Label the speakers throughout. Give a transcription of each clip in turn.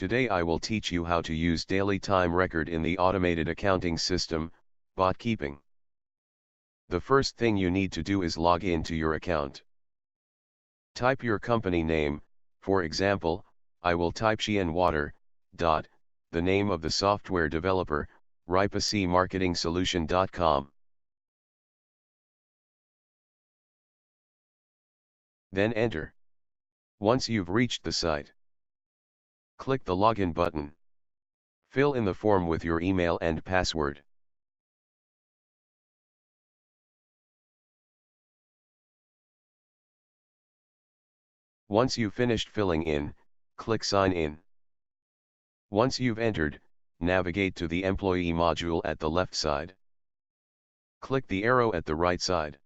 Speaker 1: Today I will teach you how to use daily time record in the automated accounting system, Botkeeping. The first thing you need to do is log into your account. Type your company name. For example, I will type Water, the name of the software developer, ripacmarketingsolution.com. Then enter. Once you've reached the site, click the login button. Fill in the form with your email and password. Once you've finished filling in, click Sign In. Once you've entered, navigate to the Employee module at the left side. Click the arrow at the right side.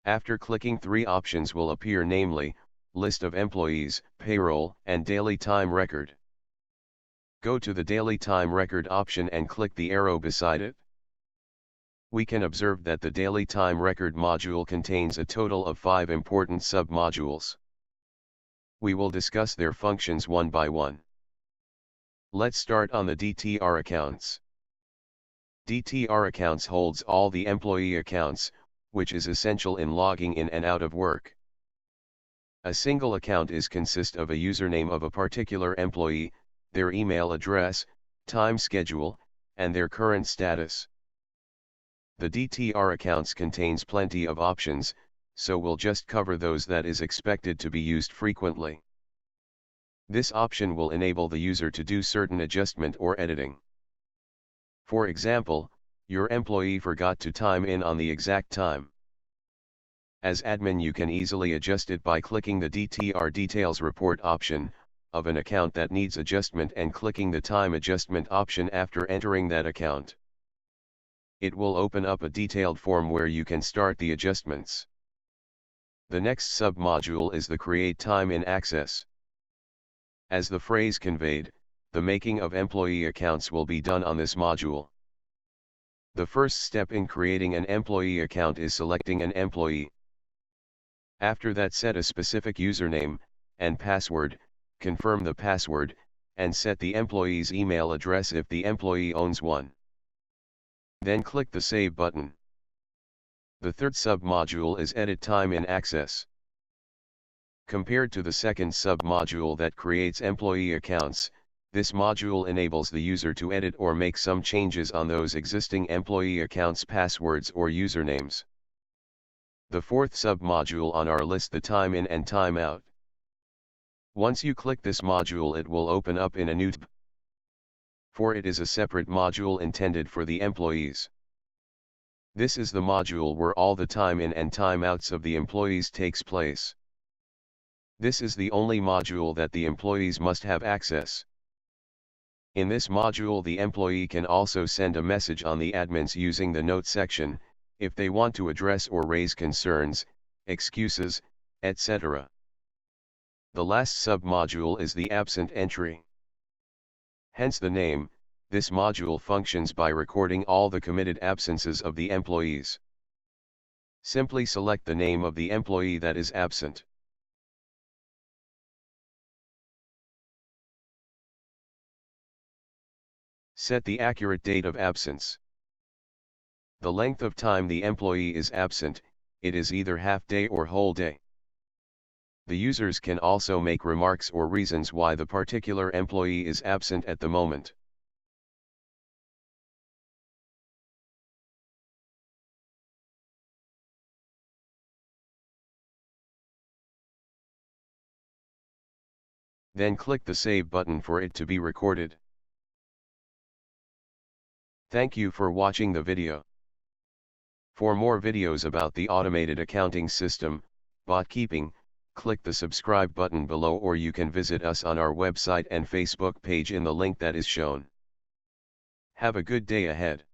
Speaker 1: After clicking, three options will appear, namely, List of Employees, Payroll, and Daily Time Record. Go to the Daily Time Record option and click the arrow beside it. We can observe that the Daily Time Record module contains a total of 5 important sub-modules. We will discuss their functions one by one. Let's start on the DTR accounts. DTR accounts holds all the employee accounts, which is essential in logging in and out of work. A single account consists of a username of a particular employee, their email address, time schedule, and their current status. The DTR accounts contains plenty of options, so we'll just cover those that is expected to be used frequently. This option will enable the user to do certain adjustment or editing. For example, your employee forgot to time in on the exact time. As admin, you can easily adjust it by clicking the DTR Details Report option of an account that needs adjustment and clicking the Time Adjustment option after entering that account. It will open up a detailed form where you can start the adjustments. The next sub-module is the Create Time in Access. As the phrase conveyed, the making of employee accounts will be done on this module. The first step in creating an employee account is selecting an employee. After that, set a specific username and password, confirm the password, and set the employee's email address if the employee owns one. Then click the Save button. The third sub-module is Edit Time in Access. Compared to the second sub-module that creates employee accounts, this module enables the user to edit or make some changes on those existing employee accounts' passwords or usernames. The fourth sub-module on our list, the Time In and Time Out. Once you click this module, it will open up in a new tab, for it is a separate module intended for the employees. This is the module where all the time in and time outs of the employees takes place. This is the only module that the employees must have access. In this module, the employee can also send a message on the admins using the note section, if they want to address or raise concerns, excuses, etc. The last sub-module is the absent entry. Hence the name. This module functions by recording all the committed absences of the employees. Simply select the name of the employee that is absent. Set the accurate date of absence. The length of time the employee is absent, it is either half day or whole day. The users can also make remarks or reasons why the particular employee is absent at the moment. Then click the Save button for it to be recorded. Thank you for watching the video. For more videos about the automated accounting system, Botkeeping, click the subscribe button below, or you can visit us on our website and Facebook page in the link that is shown. Have a good day ahead.